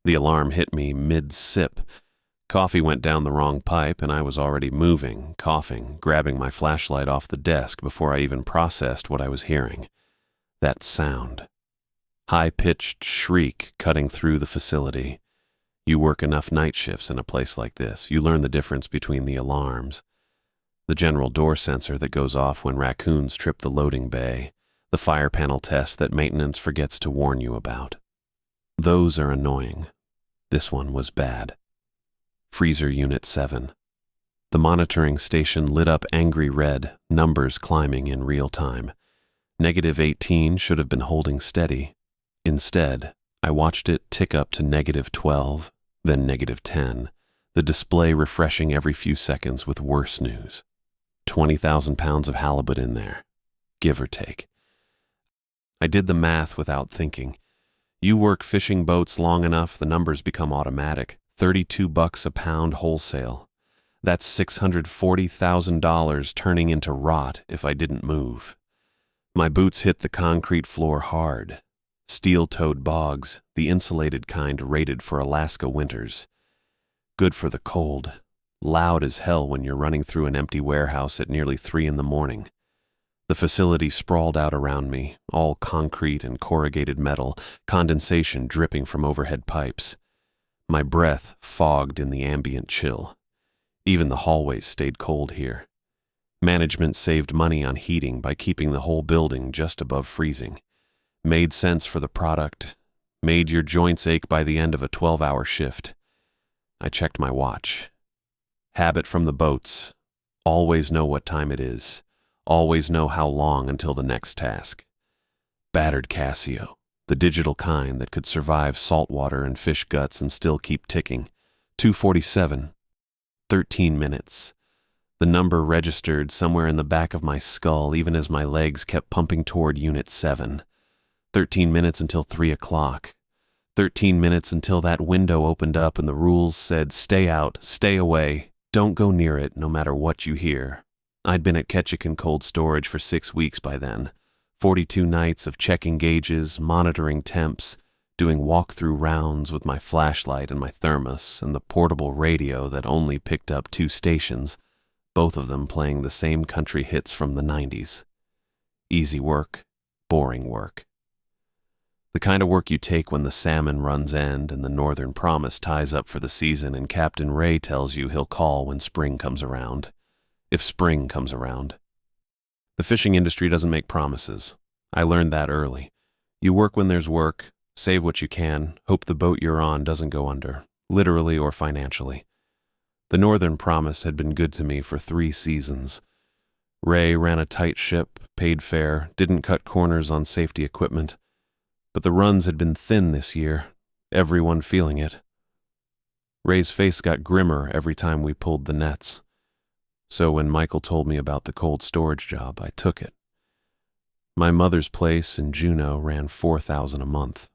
The alarm hit me mid-sip. Coffee went down the wrong pipe, and I was already moving, coughing, grabbing my flashlight off the desk before I even processed what I was hearing. That sound. High-pitched shriek cutting through the facility. You work enough night shifts in a place like this, you learn the difference between the alarms. The general door sensor that goes off when raccoons trip the loading bay, the fire panel test that maintenance forgets to warn you about. Those are annoying. This one was bad. Freezer Unit 7. The monitoring station lit up angry red, numbers climbing in real time. -18 should have been holding steady. Instead, I watched it tick up to -12, then -10, the display refreshing every few seconds with worse news. 20,000 pounds of halibut in there, give or take. I did the math without thinking. You work fishing boats long enough, the numbers become automatic. $32 a pound wholesale. That's $640,000 turning into rot if I didn't move. My boots hit the concrete floor hard. Steel-toed bogs, the insulated kind rated for Alaska winters. Good for the cold. Loud as hell when you're running through an empty warehouse at nearly 3 in the morning. The facility sprawled out around me, all concrete and corrugated metal, condensation dripping from overhead pipes. My breath fogged in the ambient chill. Even the hallways stayed cold here. Management saved money on heating by keeping the whole building just above freezing. Made sense for the product. Made your joints ache by the end of a 12-hour shift. I checked my watch. Habit from the boats. Always know what time it is. Always know how long until the next task. Battered Casio, the digital kind that could survive salt water and fish guts and still keep ticking. 2:47. 13 minutes. The number registered somewhere in the back of my skull even as my legs kept pumping toward Unit 7. 13 minutes until 3 o'clock. 13 minutes until that window opened up and the rules said, stay out, stay away, don't go near it no matter what you hear. I'd been at Ketchikan cold storage for 6 weeks by then. 42 nights of checking gauges, monitoring temps, doing walk-through rounds with my flashlight and my thermos and the portable radio that only picked up 2 stations, both of them playing the same country hits from the 90s. Easy work, boring work. The kind of work you take when the salmon runs end and the Northern Promise ties up for the season and Captain Ray tells you he'll call when spring comes around. If spring comes around. The fishing industry doesn't make promises. I learned that early. You work when there's work, save what you can, hope the boat you're on doesn't go under, literally or financially. The Northern Promise had been good to me for 3 seasons. Ray ran a tight ship, paid fair, didn't cut corners on safety equipment. But the runs had been thin this year, everyone feeling it. Ray's face got grimmer every time we pulled the nets. So when Michael told me about the cold storage job, I took it. My mother's place in Juneau ran $4,000 a month.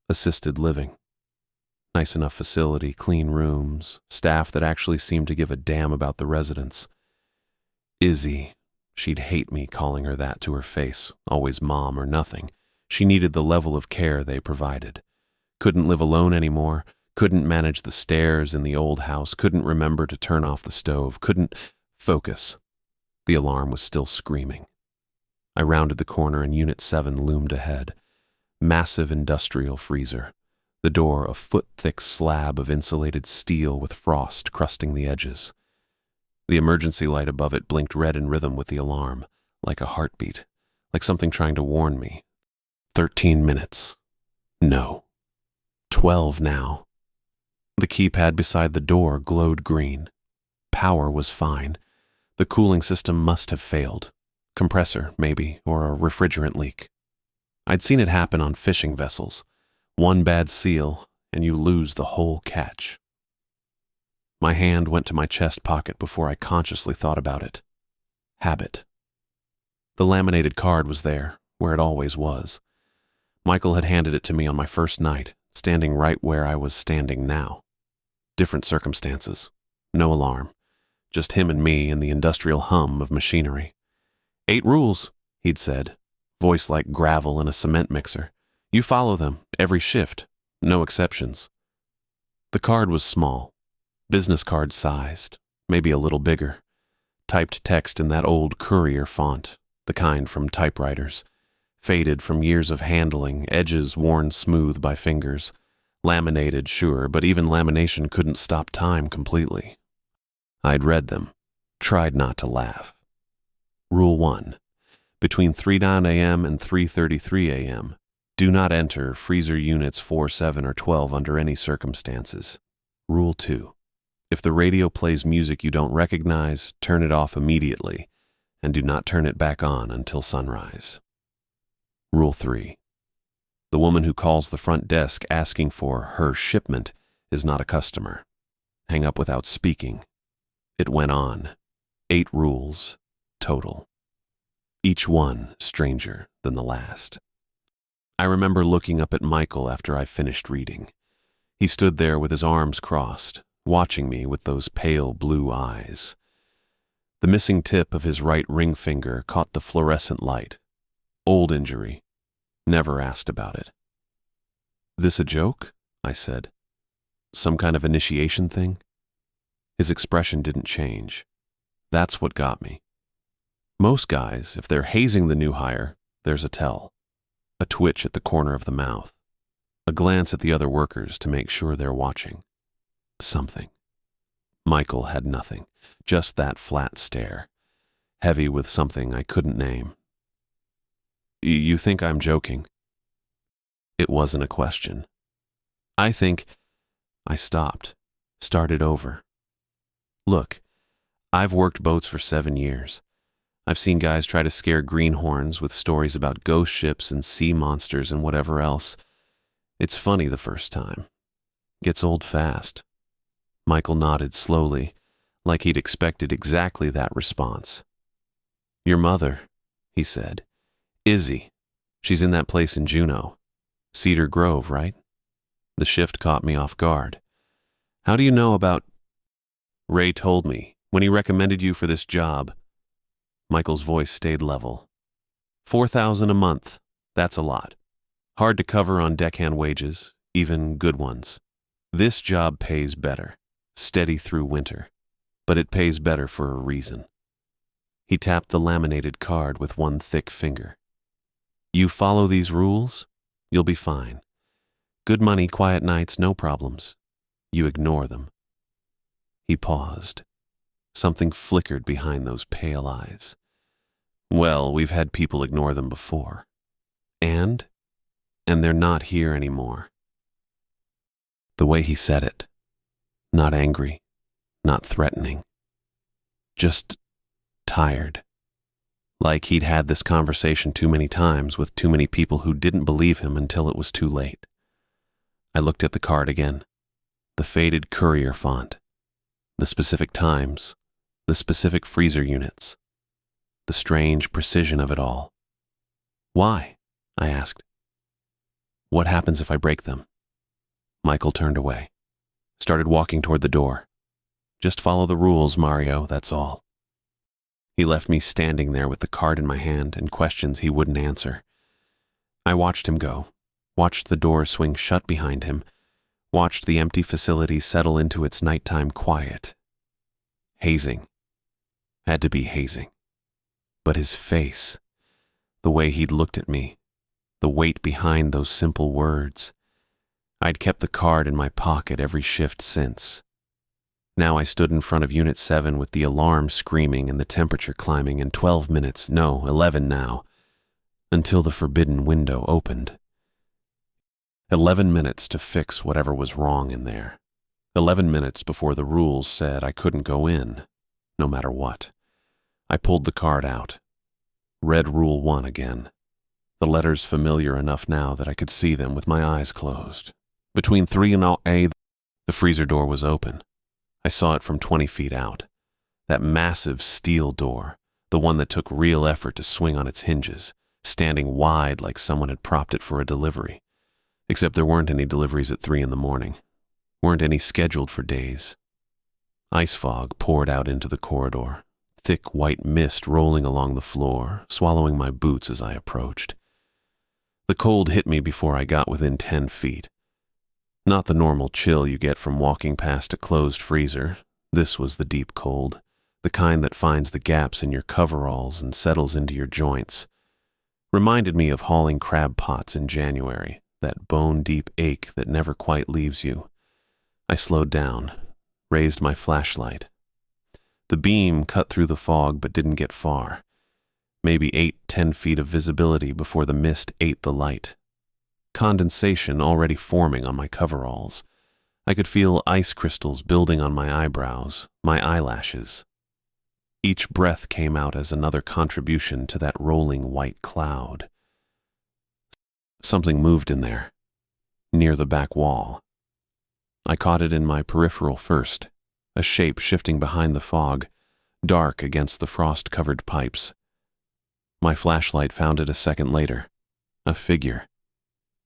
Assisted living. Nice enough facility, clean rooms, staff that actually seemed to give a damn about the residents. Izzy, she'd hate me calling her that to her face, always mom or nothing. She needed the level of care they provided. Couldn't live alone anymore, couldn't manage the stairs in the old house, couldn't remember to turn off the stove, couldn't focus. The alarm was still screaming. I rounded the corner and Unit 7 loomed ahead. Massive industrial freezer. The door a foot-thick slab of insulated steel with frost crusting the edges. The emergency light above it blinked red in rhythm with the alarm, like a heartbeat, like something trying to warn me. 13 minutes. No. 12 now. The keypad beside the door glowed green. Power was fine. The cooling system must have failed. Compressor, maybe, or a refrigerant leak. I'd seen it happen on fishing vessels. One bad seal, and you lose the whole catch. My hand went to my chest pocket before I consciously thought about it. Habit. The laminated card was there, where it always was. Michael had handed it to me on my first night, standing right where I was standing now. Different circumstances. No alarm. Just him and me and the industrial hum of machinery. 8 rules, he'd said, voice like gravel in a cement mixer. You follow them, every shift. No exceptions. The card was small, business card sized, maybe a little bigger. Typed text in that old courier font, the kind from typewriters, faded from years of handling, edges worn smooth by fingers. Laminated, sure, but even lamination couldn't stop time completely. I'd read them, tried not to laugh. Rule 1. Between 3:09 a.m. and 3:33 a.m., do not enter freezer units 4, 7, or 12 under any circumstances. Rule 2. If the radio plays music you don't recognize, turn it off immediately, and do not turn it back on until sunrise. Rule 3. The woman who calls the front desk asking for her shipment is not a customer. Hang up without speaking. It went on. 8 rules, total. Each one stranger than the last. I remember looking up at Michael after I finished reading. He stood there with his arms crossed, watching me with those pale blue eyes. The missing tip of his right ring finger caught the fluorescent light. Old injury. Never asked about it. "This a joke?" I said. "Some kind of initiation thing?" His expression didn't change. That's what got me. Most guys, if they're hazing the new hire, there's a tell. A twitch at the corner of the mouth. A glance at the other workers to make sure they're watching. Something. Michael had nothing, just that flat stare, heavy with something I couldn't name. "You think I'm joking?" It wasn't a question. I stopped, started over. Look, I've worked boats for 7 years. I've seen guys try to scare greenhorns with stories about ghost ships and sea monsters and whatever else. It's funny the first time. Gets old fast. Michael nodded slowly, like he'd expected exactly that response. "Your mother," he said. "Izzy. She's in that place in Juneau. Cedar Grove, right?" The shift caught me off guard. "How do you know about—" "Ray told me, when he recommended you for this job." Michael's voice stayed level. $4,000 a month. That's a lot. Hard to cover on deckhand wages, even good ones. This job pays better. Steady through winter. But it pays better for a reason. He tapped the laminated card with one thick finger. "You follow these rules, you'll be fine. Good money, quiet nights, no problems. You ignore them." He paused. Something flickered behind those pale eyes. "Well, we've had people ignore them before. And they're not here anymore." The way he said it, not angry, not threatening, just tired. Like he'd had this conversation too many times with too many people who didn't believe him until it was too late. I looked at the card again, the faded courier font, the specific times, the specific freezer units, the strange precision of it all. "Why?" I asked. "What happens if I break them?" Michael turned away, started walking toward the door. "Just follow the rules, Mario, that's all." He left me standing there with the card in my hand and questions he wouldn't answer. I watched him go, watched the door swing shut behind him, watched the empty facility settle into its nighttime quiet. Hazing. Had to be hazing. But his face, the way he'd looked at me, the weight behind those simple words. I'd kept the card in my pocket every shift since. Now I stood in front of Unit 7 with the alarm screaming and the temperature climbing in 12 minutes, no, 11 now, until the forbidden window opened. 11 minutes to fix whatever was wrong in there. 11 minutes before the rules said I couldn't go in, no matter what. I pulled the card out. Read Rule 1 again. The letters familiar enough now that I could see them with my eyes closed. Between 3 and A, the freezer door was open. I saw it from 20 feet out. That massive steel door, the one that took real effort to swing on its hinges, standing wide like someone had propped it for a delivery. Except there weren't any deliveries at 3 in the morning. Weren't any scheduled for days. Ice fog poured out into the corridor, thick white mist rolling along the floor, swallowing my boots as I approached. The cold hit me before I got within 10 feet. Not the normal chill you get from walking past a closed freezer. This was the deep cold, the kind that finds the gaps in your coveralls and settles into your joints. Reminded me of hauling crab pots in January, that bone-deep ache that never quite leaves you. I slowed down, raised my flashlight. The beam cut through the fog but didn't get far. Maybe 8-10 feet of visibility before the mist ate the light. Condensation already forming on my coveralls. I could feel ice crystals building on my eyebrows, my eyelashes. Each breath came out as another contribution to that rolling white cloud. Something moved in there, near the back wall. I caught it in my peripheral first, a shape shifting behind the fog, dark against the frost-covered pipes. My flashlight found it a second later, a figure.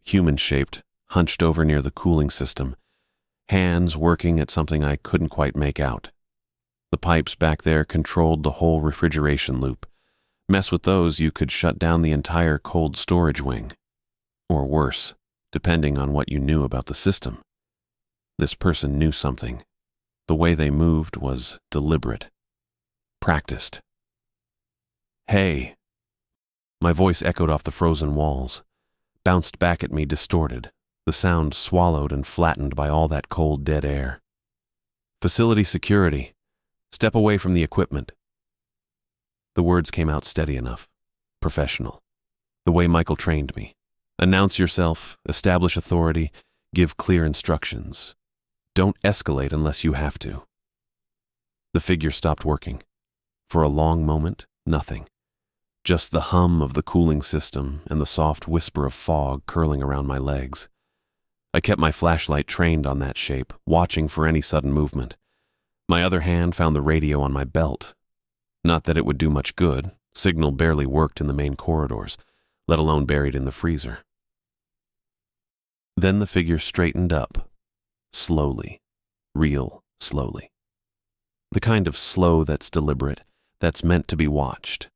Human-shaped, hunched over near the cooling system, hands working at something I couldn't quite make out. The pipes back there controlled the whole refrigeration loop. Mess with those, you could shut down the entire cold storage wing. Or worse, depending on what you knew about the system. This person knew something. The way they moved was deliberate, practiced. "Hey!" My voice echoed off the frozen walls, bounced back at me distorted, the sound swallowed and flattened by all that cold dead air. "Facility security. Step away from the equipment." The words came out steady enough, professional, the way Michael trained me. Announce yourself, establish authority, give clear instructions. Don't escalate unless you have to. The figure stopped working. For a long moment, nothing. Just the hum of the cooling system and the soft whisper of fog curling around my legs. I kept my flashlight trained on that shape, watching for any sudden movement. My other hand found the radio on my belt. Not that it would do much good. Signal barely worked in the main corridors, let alone buried in the freezer. Then the figure straightened up, slowly, real slowly. The kind of slow that's deliberate, that's meant to be watched.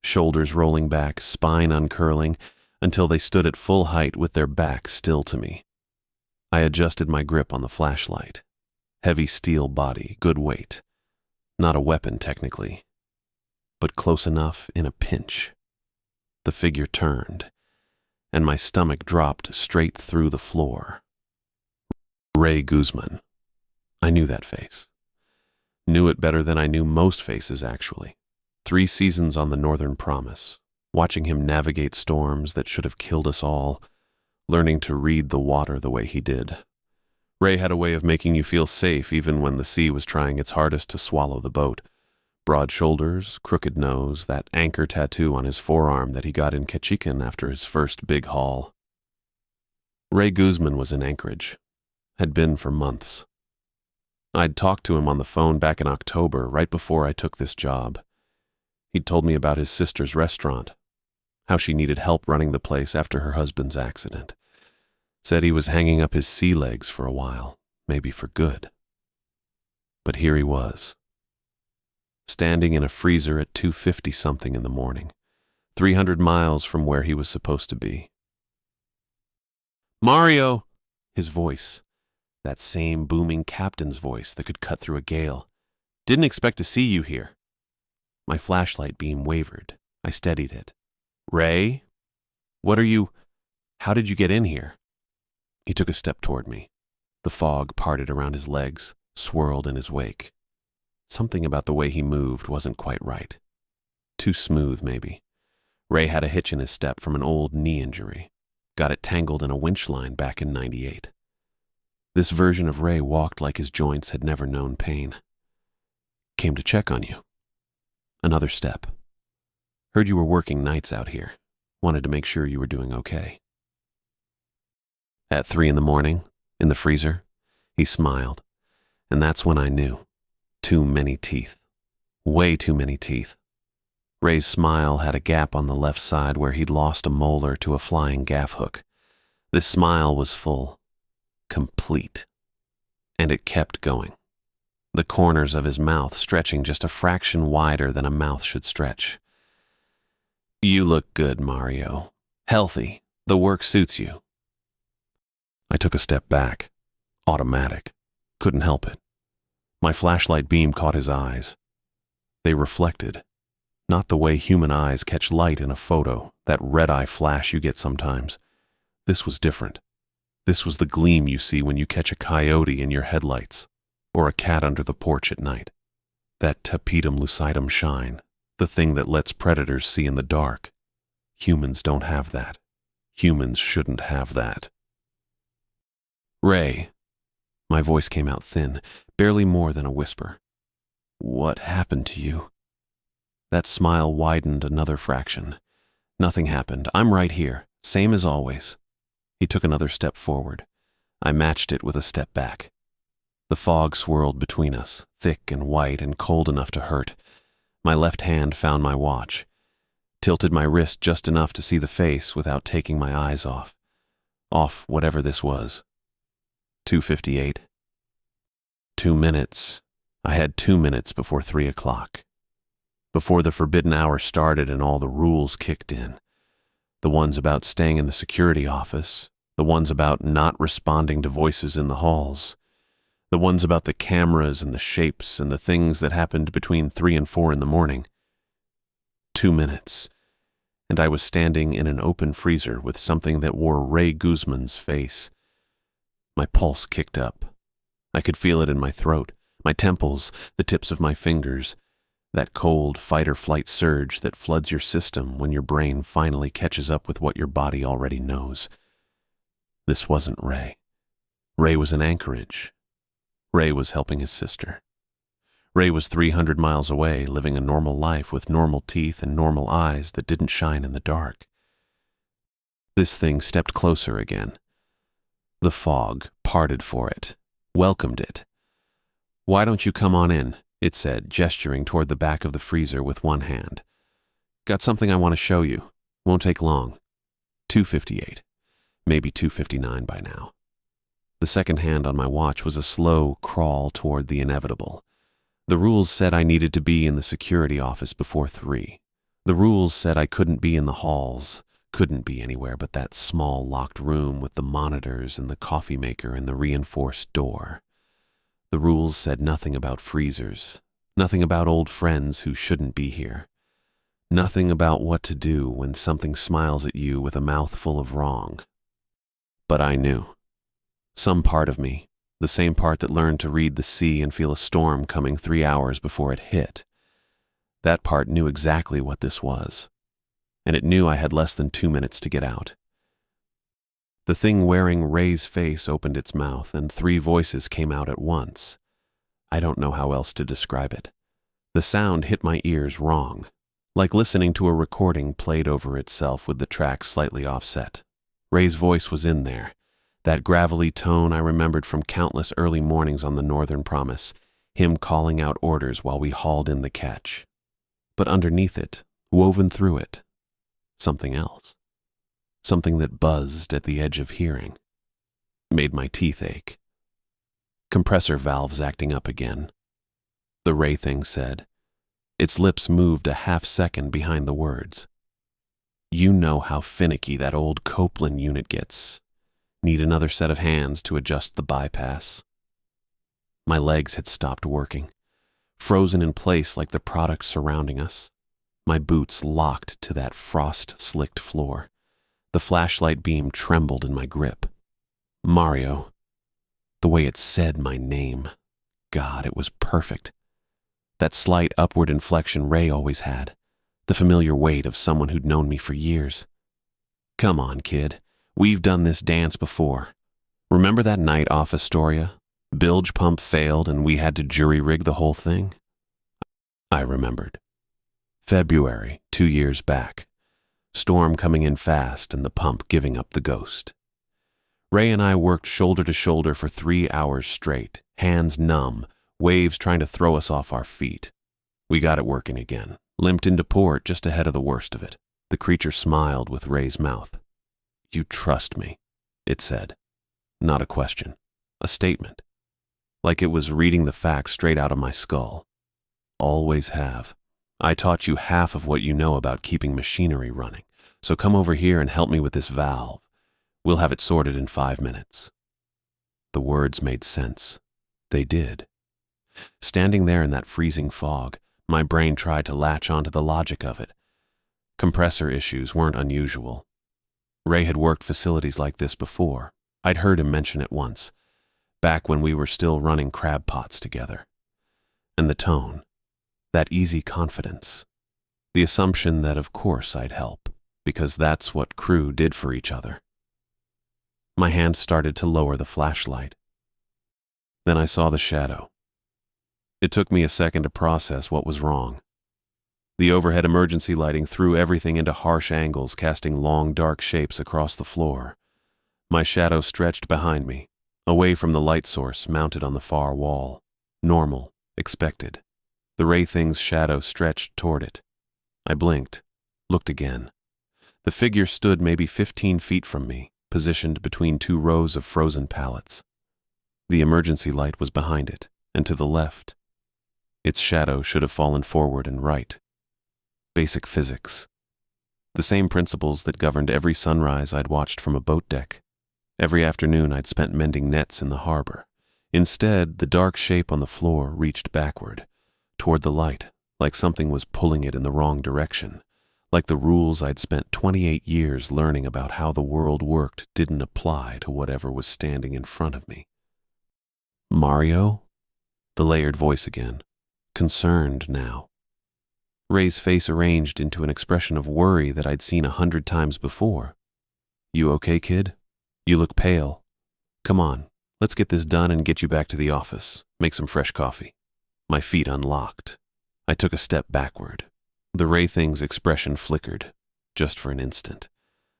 Shoulders rolling back, spine uncurling, until they stood at full height with their backs still to me. I adjusted my grip on the flashlight. Heavy steel body, good weight. Not a weapon technically, but close enough in a pinch. The figure turned, and my stomach dropped straight through the floor. Ray Guzman. I knew that face. Knew it better than I knew most faces, actually. 3 seasons on the Northern Promise, watching him navigate storms that should have killed us all, learning to read the water the way he did. Ray had a way of making you feel safe even when the sea was trying its hardest to swallow the boat. Broad shoulders, crooked nose, that anchor tattoo on his forearm that he got in Ketchikan after his first big haul. Ray Guzman was in Anchorage. Had been for months. I'd talked to him on the phone back in October, right before I took this job. He'd told me about his sister's restaurant, how she needed help running the place after her husband's accident. Said he was hanging up his sea legs for a while, maybe for good. But here he was, standing in a freezer at 2:50-something in the morning, 300 miles from where he was supposed to be. "Mario!" His voice, that same booming captain's voice that could cut through a gale. "Didn't expect to see you here." My flashlight beam wavered. I steadied it. "Ray? How did you get in here?" He took a step toward me. The fog parted around his legs, swirled in his wake. Something about the way he moved wasn't quite right. Too smooth, maybe. Ray had a hitch in his step from an old knee injury. Got it tangled in a winch line back in '98. This version of Ray walked like his joints had never known pain. "Came to check on you." Another step. "Heard you were working nights out here. Wanted to make sure you were doing okay." At 3 in the morning, in the freezer, he smiled, and that's when I knew. Too many teeth. Way too many teeth. Ray's smile had a gap on the left side where he'd lost a molar to a flying gaff hook. This smile was full. Complete. And it kept going. The corners of his mouth stretching just a fraction wider than a mouth should stretch. "You look good, Mario. Healthy. The work suits you." I took a step back, Automatic. Couldn't help it. My flashlight beam caught his eyes. They reflected. Not the way human eyes catch light in a photo, that red-eye flash you get sometimes. This was different. This was the gleam you see when you catch a coyote in your headlights, or a cat under the porch at night. That tapetum lucidum shine, the thing that lets predators see in the dark. Humans don't have that. Humans shouldn't have that. Ray. My voice came out thin, barely more than a whisper. What happened to you? That smile widened another fraction. Nothing happened. I'm right here, same as always. He took another step forward. I matched it with a step back. The fog swirled between us, thick and white and cold enough to hurt. My left hand found my watch, tilted my wrist just enough to see the face without taking my eyes off. Off whatever this was. 2:58. 2 minutes. I had 2 minutes before 3 o'clock. Before the forbidden hour started and all the rules kicked in. The ones about staying in the security office, the ones about not responding to voices in the halls, the ones about the cameras and the shapes and the things that happened between 3 and 4 in the morning. 2 minutes, and I was standing in an open freezer with something that wore Ray Guzman's face. My pulse kicked up. I could feel it in my throat, my temples, the tips of my fingers, that cold fight-or-flight surge that floods your system when your brain finally catches up with what your body already knows. This wasn't Ray. Ray was in Anchorage. Ray was helping his sister. Ray was 300 miles away, living a normal life with normal teeth and normal eyes that didn't shine in the dark. This thing stepped closer again. The fog parted for it, welcomed it. "Why don't you come on in?" it said, gesturing toward the back of the freezer with one hand. "Got something I want to show you. Won't take long." 2:58, maybe 2:59 by now. The second hand on my watch was a slow crawl toward the inevitable. The rules said I needed to be in the security office before 3. The rules said I couldn't be in the halls, couldn't be anywhere but that small locked room with the monitors and the coffee maker and the reinforced door. The rules said nothing about freezers, nothing about old friends who shouldn't be here, nothing about what to do when something smiles at you with a mouthful of wrong. But I knew. Some part of me, the same part that learned to read the sea and feel a storm coming 3 hours before it hit, that part knew exactly what this was, and it knew I had less than 2 minutes to get out. The thing wearing Ray's face opened its mouth, and 3 voices came out at once. I don't know how else to describe it. The sound hit my ears wrong, like listening to a recording played over itself with the track slightly offset. Ray's voice was in there, that gravelly tone I remembered from countless early mornings on the Northern Promise, him calling out orders while we hauled in the catch. But underneath it, woven through it, something else. Something that buzzed at the edge of hearing. Made my teeth ache. Compressor valves acting up again. The Ray thing said. Its lips moved a half-second behind the words. "You know how finicky that old Copeland unit gets. Need another set of hands to adjust the bypass." My legs had stopped working, frozen in place like the products surrounding us. My boots locked to that frost-slicked floor. The flashlight beam trembled in my grip. Mario. The way it said my name. God, it was perfect. That slight upward inflection Ray always had. The familiar weight of someone who'd known me for years. "Come on, kid. We've done this dance before. Remember that night off Astoria? Bilge pump failed and we had to jury-rig the whole thing?" I remembered. February, 2 years back. Storm coming in fast and the pump giving up the ghost. Ray and I worked shoulder to shoulder for 3 hours straight, hands numb, waves trying to throw us off our feet. We got it working again, limped into port just ahead of the worst of it. The creature smiled with Ray's mouth. "You trust me," it said. Not a question, a statement. Like it was reading the facts straight out of my skull. "Always have. I taught you half of what you know about keeping machinery running, so come over here and help me with this valve. We'll have it sorted in 5 minutes." the words made sense. They did. Standing there in that freezing fog, my brain tried to latch onto the logic of it. Compressor issues weren't unusual. Ray had worked facilities like this before. I'd heard him mention it once, back when we were still running crab pots together. And the tone, that easy confidence, the assumption that of course I'd help, because that's what crew did for each other. My hand started to lower the flashlight. Then I saw the shadow. It took me a second to process what was wrong. The overhead emergency lighting threw everything into harsh angles, casting long, dark shapes across the floor. My shadow stretched behind me, away from the light source mounted on the far wall. Normal, expected. The Ray Thing's shadow stretched toward it. I blinked, looked again. The figure stood maybe 15 feet from me, positioned between two rows of frozen pallets. The emergency light was behind it, and to the left. Its shadow should have fallen forward and right. Basic physics. The same principles that governed every sunrise I'd watched from a boat deck. Every afternoon I'd spent mending nets in the harbor. Instead, the dark shape on the floor reached backward, toward the light, like something was pulling it in the wrong direction, like the rules I'd spent 28 years learning about how the world worked didn't apply to whatever was standing in front of me. Mario? The layered voice again, concerned now. Ray's face arranged into an expression of worry that I'd seen 100 times before. You okay, kid? You look pale. Come on, let's get this done and get you back to the office. Make some fresh coffee. My feet unlocked. I took a step backward. The Ray Thing's expression flickered, just for an instant.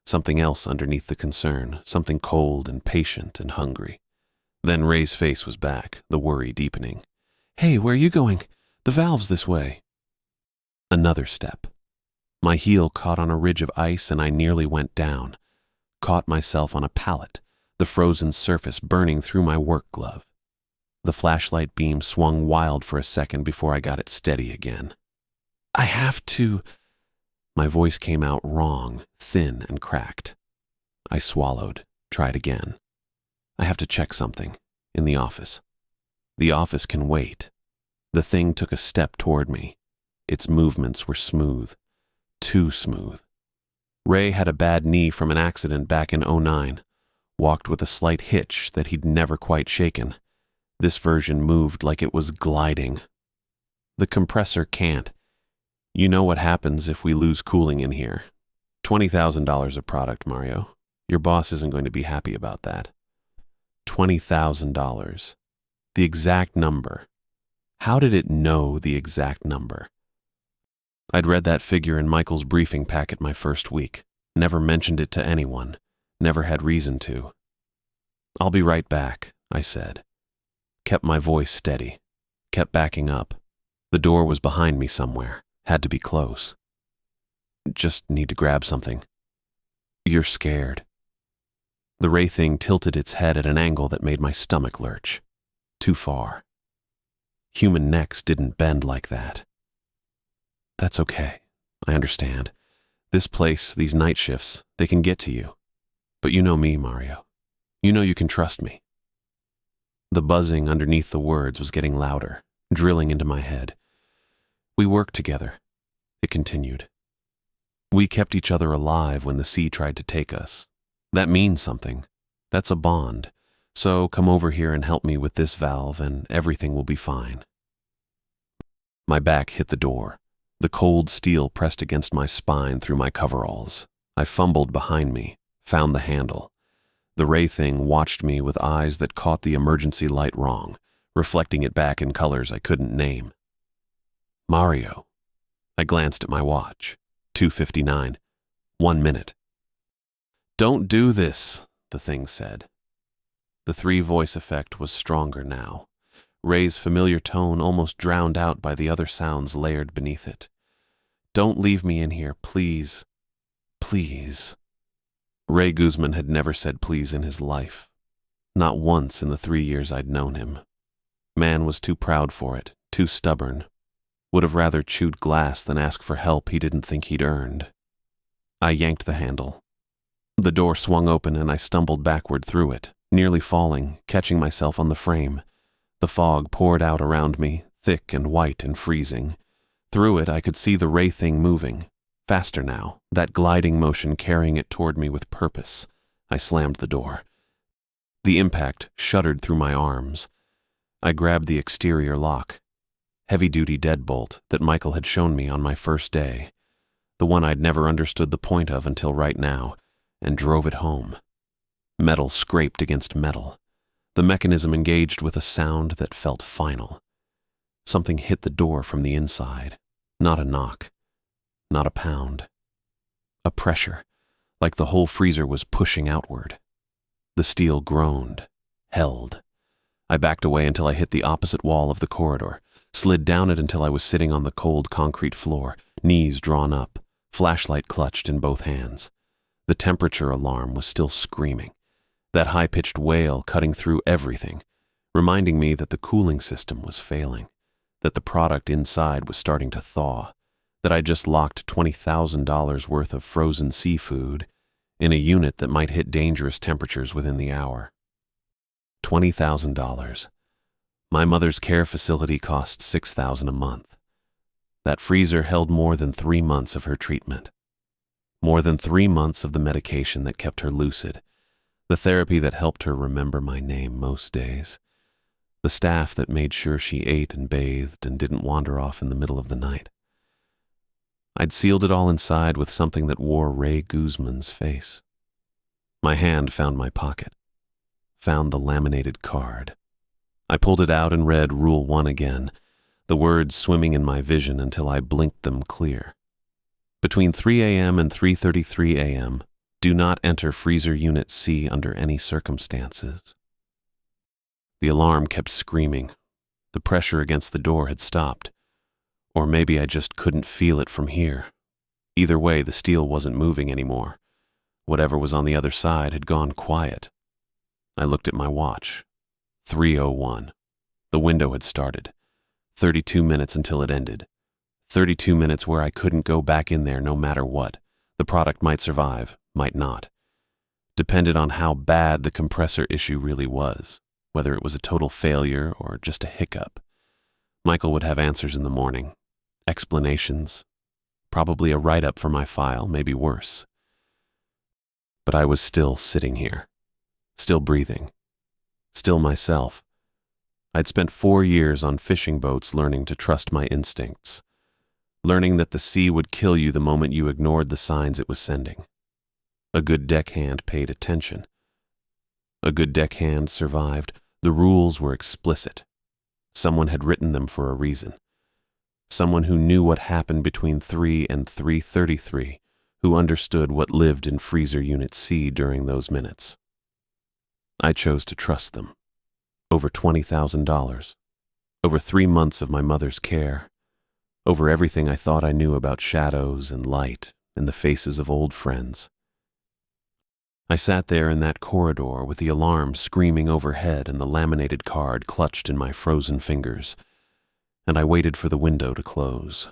Something else underneath the concern, something cold and patient and hungry. Then Ray's face was back, the worry deepening. Hey, where are you going? The valve's this way. Another step. My heel caught on a ridge of ice and I nearly went down. Caught myself on a pallet, the frozen surface burning through my work glove. The flashlight beam swung wild for a second before I got it steady again. I have to... My voice came out wrong, thin and cracked. I swallowed, tried again. I have to check something, in the office. The office can wait. The thing took a step toward me. Its movements were smooth, too smooth. Ray had a bad knee from an accident back in '09, walked with a slight hitch that he'd never quite shaken. This version moved like it was gliding. The compressor can't. You know what happens if we lose cooling in here. $20,000 of product, Mario. Your boss isn't going to be happy about that. $20,000. The exact number. How did it know the exact number? I'd read that figure in Michael's briefing packet my first week. Never mentioned it to anyone. Never had reason to. I'll be right back, I said. Kept my voice steady. Kept backing up. The door was behind me somewhere. Had to be close. Just need to grab something. You're scared. The Ray Thing tilted its head at an angle that made my stomach lurch. Too far. Human necks didn't bend like that. That's okay. I understand. This place, these night shifts, they can get to you. But you know me, Mario. You know you can trust me. The buzzing underneath the words was getting louder, drilling into my head. We worked together, it continued. We kept each other alive when the sea tried to take us. That means something. That's a bond. So come over here and help me with this valve and everything will be fine. My back hit the door. The cold steel pressed against my spine through my coveralls. I fumbled behind me, found the handle. The Ray Thing watched me with eyes that caught the emergency light wrong, reflecting it back in colors I couldn't name. Mario. I glanced at my watch. 2:59. 1 minute. Don't do this, the thing said. The three-voice effect was stronger now. Ray's familiar tone almost drowned out by the other sounds layered beneath it. Don't leave me in here, please. Please. Ray Guzman had never said please in his life. Not once in the 3 years I'd known him. Man was too proud for it, too stubborn. Would have rather chewed glass than ask for help he didn't think he'd earned. I yanked the handle. The door swung open and I stumbled backward through it, nearly falling, catching myself on the frame. The fog poured out around me, thick and white and freezing. Through it, I could see the ray thing moving. Faster now, that gliding motion carrying it toward me with purpose. I slammed the door. The impact shuddered through my arms. I grabbed the exterior lock. Heavy-duty deadbolt that Michael had shown me on my first day. The one I'd never understood the point of until right now, and drove it home. Metal scraped against metal. The mechanism engaged with a sound that felt final. Something hit the door from the inside. Not a knock. Not a pound. A pressure, like the whole freezer was pushing outward. The steel groaned, held. I backed away until I hit the opposite wall of the corridor, slid down it until I was sitting on the cold concrete floor, knees drawn up, flashlight clutched in both hands. The temperature alarm was still screaming, that high-pitched wail cutting through everything, reminding me that the cooling system was failing, that the product inside was starting to thaw, that I just locked $20,000 worth of frozen seafood in a unit that might hit dangerous temperatures within the hour. $20,000. My mother's care facility cost $6,000 a month. That freezer held more than 3 months of her treatment. More than 3 months of the medication that kept her lucid, the therapy that helped her remember my name most days, the staff that made sure she ate and bathed and didn't wander off in the middle of the night. I'd sealed it all inside with something that wore Ray Guzman's face. My hand found my pocket, found the laminated card. I pulled it out and read Rule 1 again, the words swimming in my vision until I blinked them clear. Between 3 a.m. and 3:33 a.m., do not enter freezer unit C under any circumstances. The alarm kept screaming. The pressure against the door had stopped. Or maybe I just couldn't feel it from here. Either way, the steel wasn't moving anymore. Whatever was on the other side had gone quiet. I looked at my watch. 3:01. The window had started. 32 minutes until it ended. 32 minutes where I couldn't go back in there no matter what. The product might survive, might not. Depended on how bad the compressor issue really was, whether it was a total failure or just a hiccup. Michael would have answers in the morning. Explanations. Probably a write-up for my file, maybe worse. But I was still sitting here. Still breathing. Still myself. I'd spent 4 years on fishing boats learning to trust my instincts. Learning that the sea would kill you the moment you ignored the signs it was sending. A good deckhand paid attention. A good deckhand survived. The rules were explicit. Someone had written them for a reason. Someone who knew what happened between 3 and 3:33, who understood what lived in freezer unit C during those minutes. I chose to trust them. Over $20,000. Over 3 months of my mother's care. Over everything I thought I knew about shadows and light and the faces of old friends. I sat there in that corridor with the alarm screaming overhead and the laminated card clutched in my frozen fingers, and I waited for the window to close.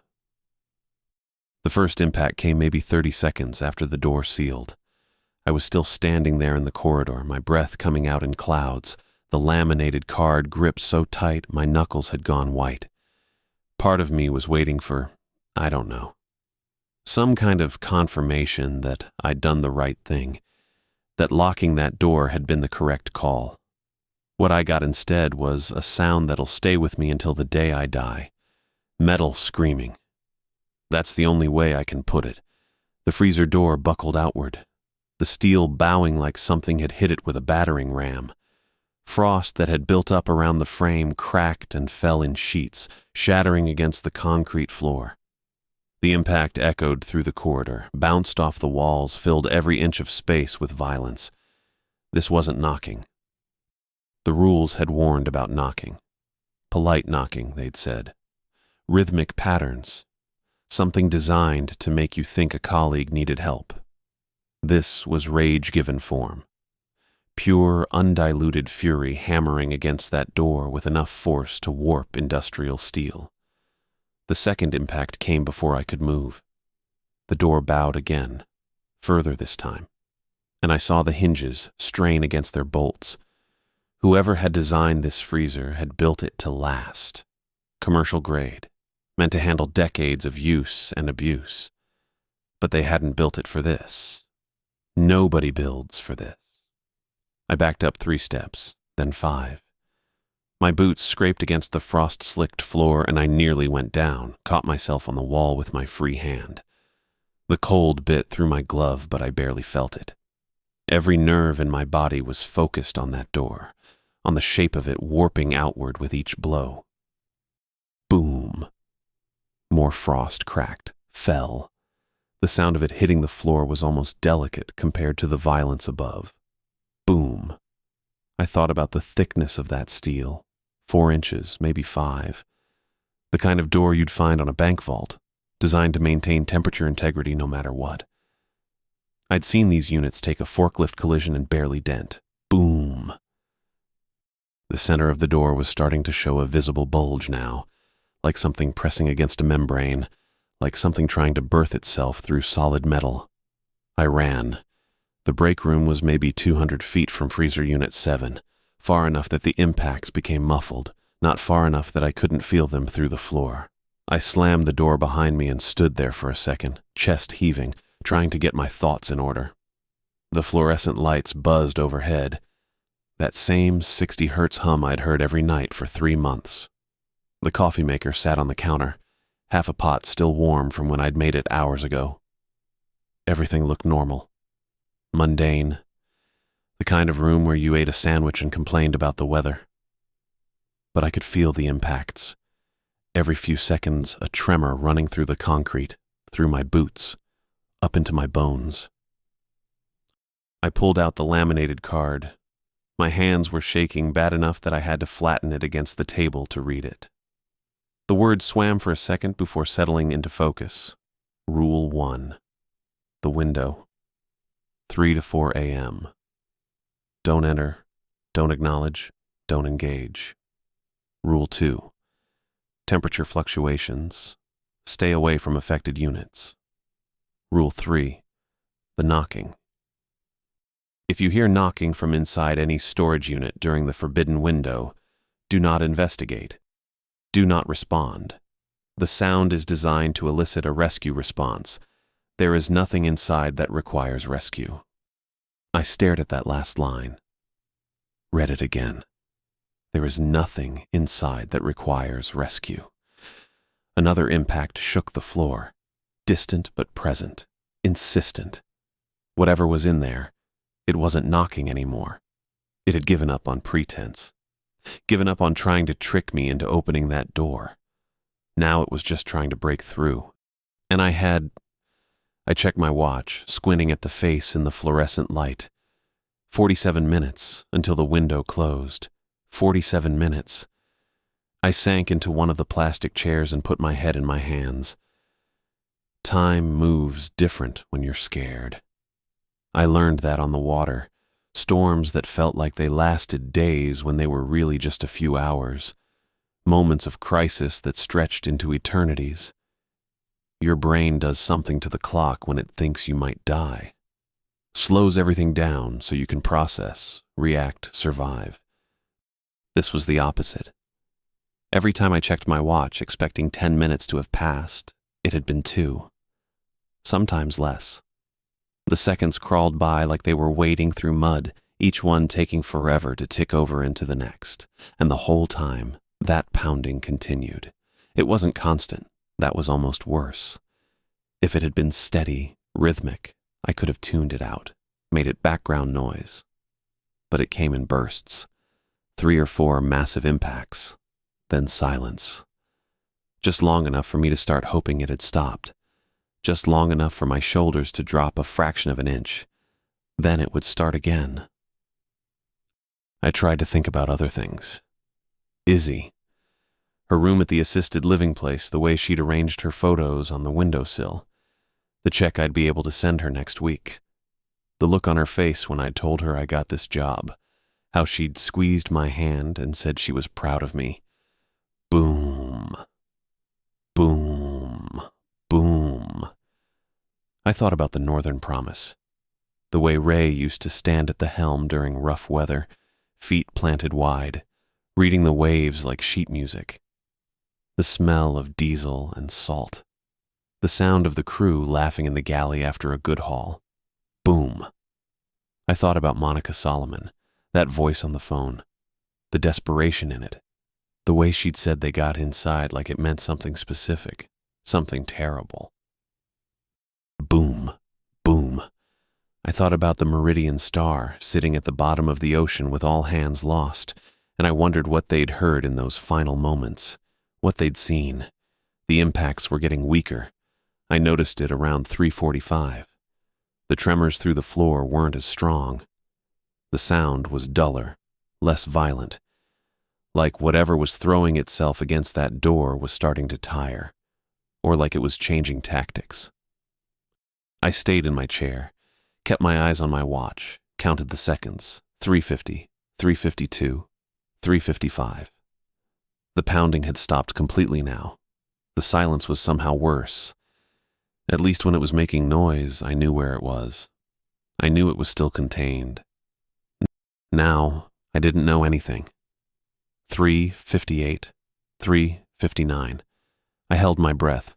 The first impact came maybe 30 seconds after the door sealed. I was still standing there in the corridor, my breath coming out in clouds, the laminated card gripped so tight my knuckles had gone white. Part of me was waiting for, I don't know, some kind of confirmation that I'd done the right thing, that locking that door had been the correct call. What I got instead was a sound that'll stay with me until the day I die. Metal screaming. That's the only way I can put it. The freezer door buckled outward, the steel bowing like something had hit it with a battering ram. Frost that had built up around the frame cracked and fell in sheets, shattering against the concrete floor. The impact echoed through the corridor, bounced off the walls, filled every inch of space with violence. This wasn't knocking. The rules had warned about knocking. Polite knocking, they'd said. Rhythmic patterns. Something designed to make you think a colleague needed help. This was rage given form. Pure, undiluted fury hammering against that door with enough force to warp industrial steel. The second impact came before I could move. The door bowed again, further this time, and I saw the hinges strain against their bolts. Whoever had designed this freezer had built it to last. Commercial grade, meant to handle decades of use and abuse. But they hadn't built it for this. Nobody builds for this. I backed up 3 steps, then 5. My boots scraped against the frost-slicked floor and I nearly went down, caught myself on the wall with my free hand. The cold bit through my glove, but I barely felt it. Every nerve in my body was focused on that door, on the shape of it warping outward with each blow. Boom. More frost cracked, fell. The sound of it hitting the floor was almost delicate compared to the violence above. Boom. I thought about the thickness of that steel. 4 inches, maybe 5. The kind of door you'd find on a bank vault, designed to maintain temperature integrity no matter what. I'd seen these units take a forklift collision and barely dent. Boom. The center of the door was starting to show a visible bulge now, like something pressing against a membrane, like something trying to birth itself through solid metal. I ran. The break room was maybe 200 feet from Freezer Unit 7, far enough that the impacts became muffled, not far enough that I couldn't feel them through the floor. I slammed the door behind me and stood there for a second, chest heaving, trying to get my thoughts in order. The fluorescent lights buzzed overhead. That same 60 hertz hum I'd heard every night for 3 months. The coffee maker sat on the counter, half a pot still warm from when I'd made it hours ago. Everything looked normal. Mundane. The kind of room where you ate a sandwich and complained about the weather. But I could feel the impacts. Every few seconds, a tremor running through the concrete, through my boots, up into my bones. I pulled out the laminated card. My hands were shaking bad enough that I had to flatten it against the table to read it. The words swam for a second before settling into focus. Rule 1. The window. 3 to 4 a.m. Don't enter, don't acknowledge, don't engage. Rule 2. Temperature fluctuations. Stay away from affected units. Rule 3. The knocking. If you hear knocking from inside any storage unit during the forbidden window, do not investigate. Do not respond. The sound is designed to elicit a rescue response. There is nothing inside that requires rescue. I stared at that last line. Read it again. There is nothing inside that requires rescue. Another impact shook the floor. Distant but present. Insistent. Whatever was in there, it wasn't knocking anymore. It had given up on pretense. Given up on trying to trick me into opening that door. Now it was just trying to break through. And I checked my watch, squinting at the face in the fluorescent light. 47 minutes until the window closed. 47 minutes. I sank into one of the plastic chairs and put my head in my hands. Time moves different when you're scared. I learned that on the water. Storms that felt like they lasted days when they were really just a few hours. Moments of crisis that stretched into eternities. Your brain does something to the clock when it thinks you might die. Slows everything down so you can process, react, survive. This was the opposite. Every time I checked my watch, expecting 10 minutes to have passed, it had been 2. Sometimes less. The seconds crawled by like they were wading through mud, each one taking forever to tick over into the next. And the whole time, that pounding continued. It wasn't constant. That was almost worse. If it had been steady, rhythmic, I could have tuned it out, made it background noise. But it came in bursts. 3 or 4 massive impacts. Then silence. Just long enough for me to start hoping it had stopped. Just long enough for my shoulders to drop a fraction of an inch. Then it would start again. I tried to think about other things. Izzy. Her room at the assisted living place, the way she'd arranged her photos on the windowsill. The check I'd be able to send her next week. The look on her face when I'd told her I got this job. How she'd squeezed my hand and said she was proud of me. Boom. Boom. Boom. I thought about the Northern Promise. the way Ray used to stand at the helm during rough weather, feet planted wide, reading the waves like sheet music. The smell of diesel and salt. The sound of the crew laughing in the galley after a good haul. Boom. I thought about Monica Solomon, that voice on the phone, the desperation in it, the way she'd said they got inside like it meant something specific, something terrible. Boom. Boom. I thought about the Meridian Star sitting at the bottom of the ocean with all hands lost, and I wondered what they'd heard in those final moments, what they'd seen. The impacts were getting weaker. I noticed it around 3:45. The tremors through the floor weren't as strong. The sound was duller, less violent, like whatever was throwing itself against that door was starting to tire, or like it was changing tactics. I stayed in my chair, kept my eyes on my watch, counted the seconds, 3:50, 3:52, 3:55. The pounding had stopped completely now. The silence was somehow worse. At least when it was making noise, I knew where it was. I knew it was still contained. Now, I didn't know anything. 3:58, 3:59. I held my breath.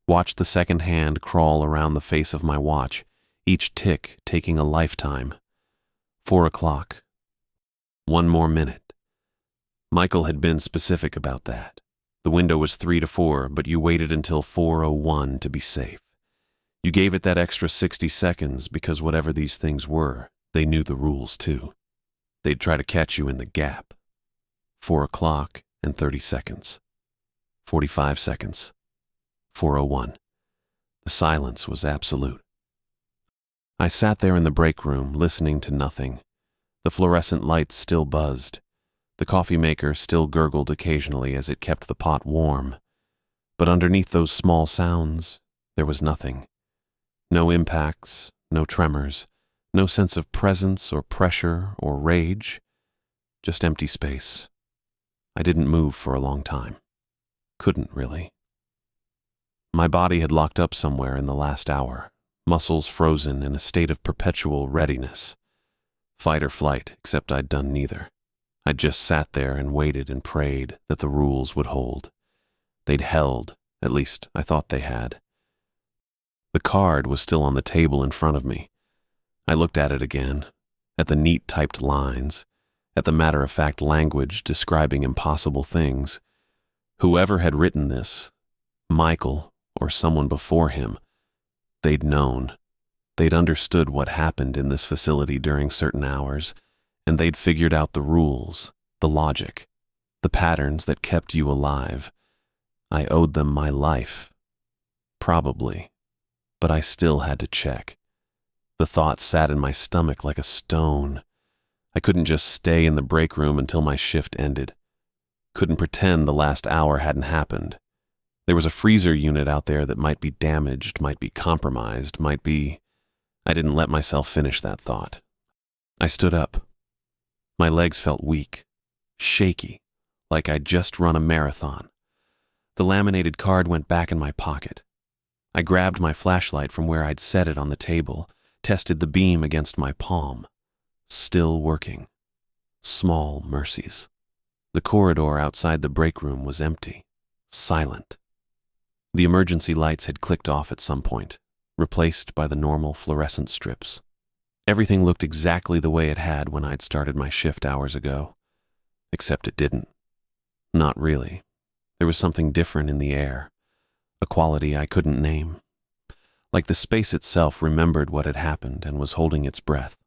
Watched the second hand crawl around the face of my watch, each tick taking a lifetime. 4 o'clock. 1 more minute. Michael had been specific about that. The window was 3 to 4, but you waited until 4:01 to be safe. You gave it that extra 60 seconds because whatever these things were, they knew the rules too. They'd try to catch you in the gap. 4 o'clock and 30 seconds. 45 seconds. 4:01. The silence was absolute. I sat there in the break room, listening to nothing. The fluorescent lights still buzzed. The coffee maker still gurgled occasionally as it kept the pot warm. But underneath those small sounds, there was nothing. No impacts, no tremors, no sense of presence or pressure or rage. Just empty space. I didn't move for a long time. Couldn't really. My body had locked up somewhere in the last hour, muscles frozen in a state of perpetual readiness. Fight or flight, except I'd done neither. I'd just sat there and waited and prayed that the rules would hold. They'd held, at least I thought they had. The card was still on the table in front of me. I looked at it again, at the neat typed lines, at the matter-of-fact language describing impossible things. Whoever had written this, Michael or someone before him, they'd known. They'd understood what happened in this facility during certain hours, and they'd figured out the rules, the logic, the patterns that kept you alive. I owed them my life. Probably. But I still had to check. The thought sat in my stomach like a stone. I couldn't just stay in the break room until my shift ended. Couldn't pretend the last hour hadn't happened. There was a freezer unit out there that might be damaged, might be compromised, might be... I didn't let myself finish that thought. I stood up. My legs felt weak, shaky, like I'd just run a marathon. The laminated card went back in my pocket. I grabbed my flashlight from where I'd set it on the table, tested the beam against my palm. Still working. Small mercies. The corridor outside the break room was empty, silent. The emergency lights had clicked off at some point, replaced by the normal fluorescent strips. Everything looked exactly the way it had when I'd started my shift hours ago. Except it didn't. Not really. There was something different in the air, a quality I couldn't name. Like the space itself remembered what had happened and was holding its breath.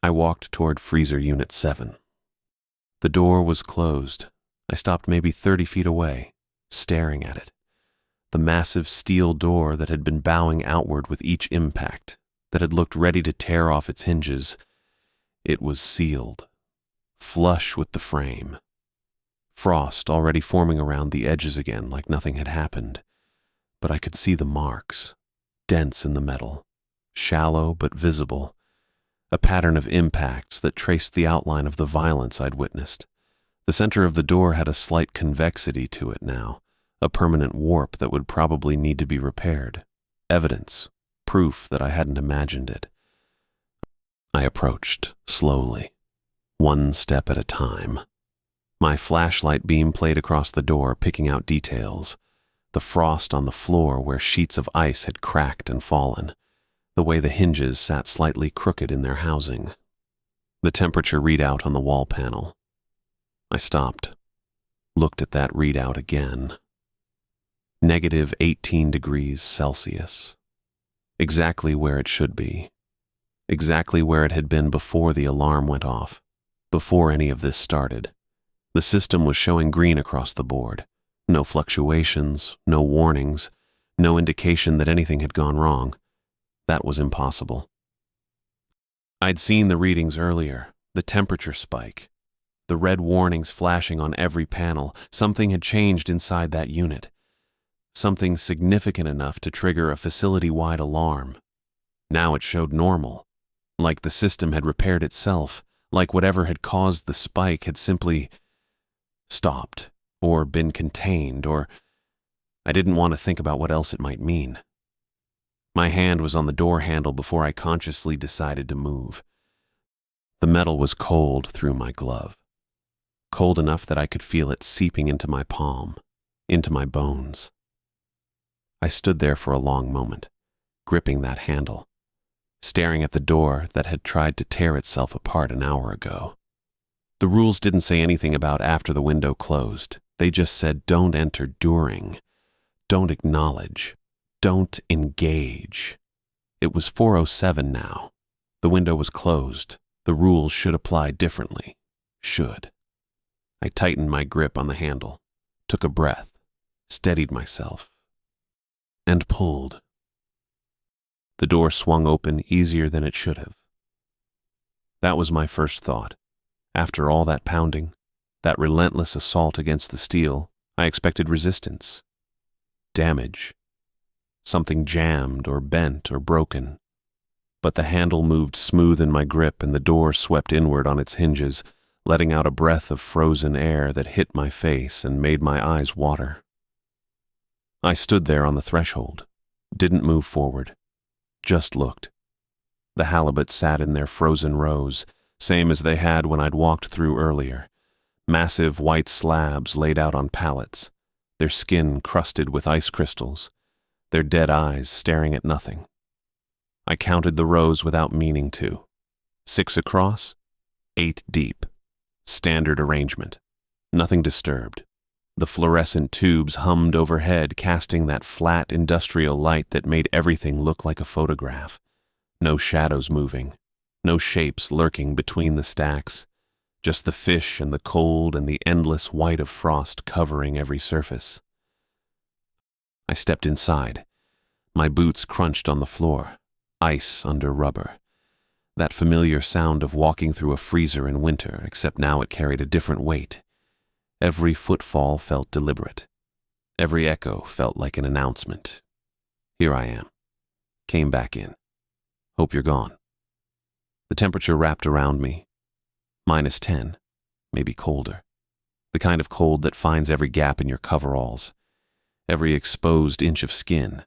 I walked toward Freezer Unit 7. The door was closed. I stopped maybe 30 feet away, staring at it. The massive steel door that had been bowing outward with each impact, that had looked ready to tear off its hinges. It was sealed, flush with the frame. Frost already forming around the edges again like nothing had happened. But I could see the marks, dense in the metal, shallow but visible, a pattern of impacts that traced the outline of the violence I'd witnessed. The center of the door had a slight convexity to it now, a permanent warp that would probably need to be repaired. Evidence, proof that I hadn't imagined it. I approached, slowly, one step at a time. My flashlight beam played across the door, picking out details. The frost on the floor where sheets of ice had cracked and fallen. The way the hinges sat slightly crooked in their housing. The temperature readout on the wall panel. I stopped, looked at that readout again. -18 degrees Celsius. Exactly where it should be. Exactly where it had been before the alarm went off, before any of this started. The system was showing green across the board. No fluctuations, no warnings, no indication that anything had gone wrong. That was impossible. I'd seen the readings earlier, the temperature spike, the red warnings flashing on every panel. Something had changed inside that unit. Something significant enough to trigger a facility-wide alarm. Now it showed normal, like the system had repaired itself, like whatever had caused the spike had simply stopped, or been contained, or I didn't want to think about what else it might mean. My hand was on the door handle before I consciously decided to move. The metal was cold through my glove, cold enough that I could feel it seeping into my palm, into my bones. I stood there for a long moment, gripping that handle, staring at the door that had tried to tear itself apart an hour ago. The rules didn't say anything about after the window closed. They just said don't enter during, don't acknowledge, don't engage. It was 4:07 now. The window was closed. The rules should apply differently. Should. I tightened my grip on the handle, took a breath, steadied myself, and pulled. The door swung open easier than it should have. That was my first thought. After all that pounding, that relentless assault against the steel, I expected resistance, damage, something jammed or bent or broken. But the handle moved smooth in my grip and the door swept inward on its hinges, letting out a breath of frozen air that hit my face and made my eyes water. I stood there on the threshold, didn't move forward, just looked. The halibuts sat in their frozen rows, same as they had when I'd walked through earlier. Massive white slabs laid out on pallets, their skin crusted with ice crystals, their dead eyes staring at nothing. I counted the rows without meaning to. 6 across, 8 deep. Standard arrangement. Nothing disturbed. The fluorescent tubes hummed overhead, casting that flat industrial light that made everything look like a photograph. No shadows moving, no shapes lurking between the stacks, just the fish and the cold and the endless white of frost covering every surface. I stepped inside. My boots crunched on the floor, ice under rubber. That familiar sound of walking through a freezer in winter, except now it carried a different weight. Every footfall felt deliberate. Every echo felt like an announcement. Here I am. Came back in. Hope you're gone. The temperature wrapped around me. -10, maybe colder. The kind of cold that finds every gap in your coveralls, every exposed inch of skin,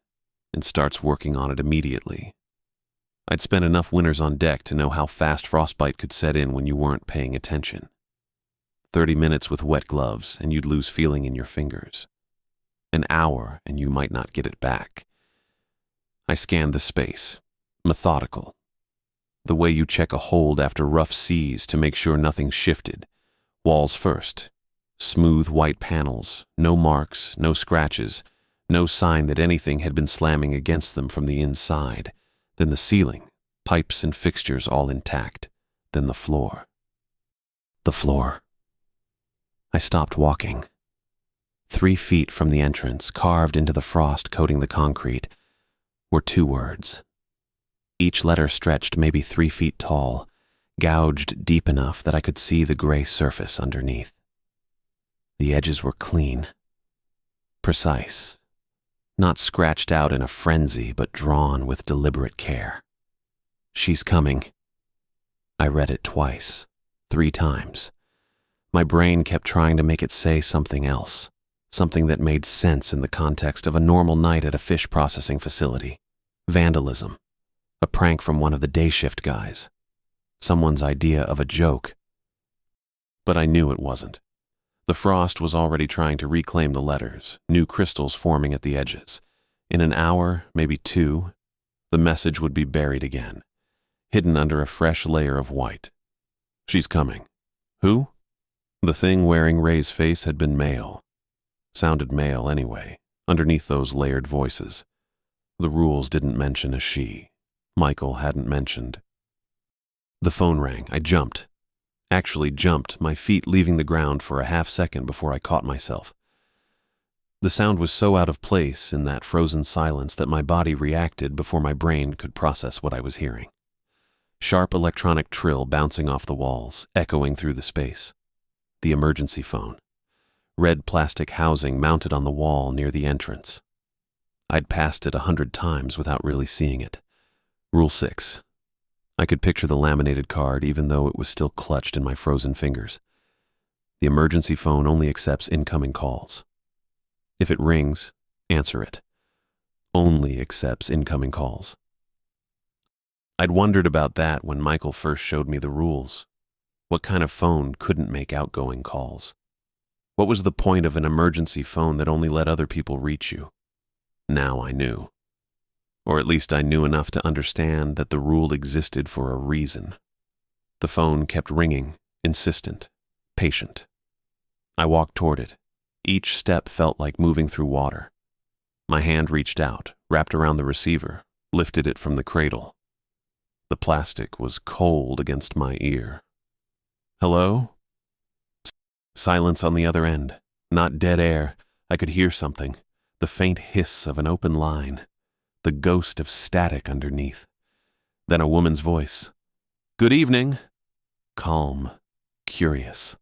and starts working on it immediately. I'd spent enough winters on deck to know how fast frostbite could set in when you weren't paying attention. 30 minutes with wet gloves and you'd lose feeling in your fingers. An hour and you might not get it back. I scanned the space, methodical. The way you check a hold after rough seas to make sure nothing shifted. Walls first. Smooth white panels, no marks, no scratches, no sign that anything had been slamming against them from the inside. Then the ceiling, pipes and fixtures all intact. Then the floor. The floor. I stopped walking. 3 feet from the entrance, carved into the frost coating the concrete, were 2 words. Each letter stretched maybe 3 feet tall, gouged deep enough that I could see the gray surface underneath. The edges were clean, precise, not scratched out in a frenzy, but drawn with deliberate care. She's coming. I read it twice, 3 times. My brain kept trying to make it say something else, something that made sense in the context of a normal night at a fish processing facility. Vandalism. A prank from one of the day shift guys. someone's idea of a joke. But I knew it wasn't. The frost was already trying to reclaim the letters, new crystals forming at the edges. In an hour, maybe two, the message would be buried again, hidden under a fresh layer of white. She's coming. Who? The thing wearing Ray's face had been male. Sounded male anyway, underneath those layered voices. The rules didn't mention a she. Michael hadn't mentioned. The phone rang. I jumped. Actually jumped, my feet leaving the ground for a half-second before I caught myself. The sound was so out of place in that frozen silence that my body reacted before my brain could process what I was hearing. Sharp electronic trill bouncing off the walls, echoing through the space. The emergency phone. Red plastic housing mounted on the wall near the entrance. I'd passed it 100 times without really seeing it. Rule 6. I could picture the laminated card even though it was still clutched in my frozen fingers. The emergency phone only accepts incoming calls. If it rings, answer it. Only accepts incoming calls. I'd wondered about that when Michael first showed me the rules. What kind of phone couldn't make outgoing calls? What was the point of an emergency phone that only let other people reach you? Now I knew. Or at least I knew enough to understand that the rule existed for a reason. The phone kept ringing, insistent, patient. I walked toward it. Each step felt like moving through water. My hand reached out, wrapped around the receiver, lifted it from the cradle. The plastic was cold against my ear. Hello? Silence on the other end. Not dead air. I could hear something. The faint hiss of an open line. The ghost of static underneath. Then a woman's voice. Good evening. Calm. Curious.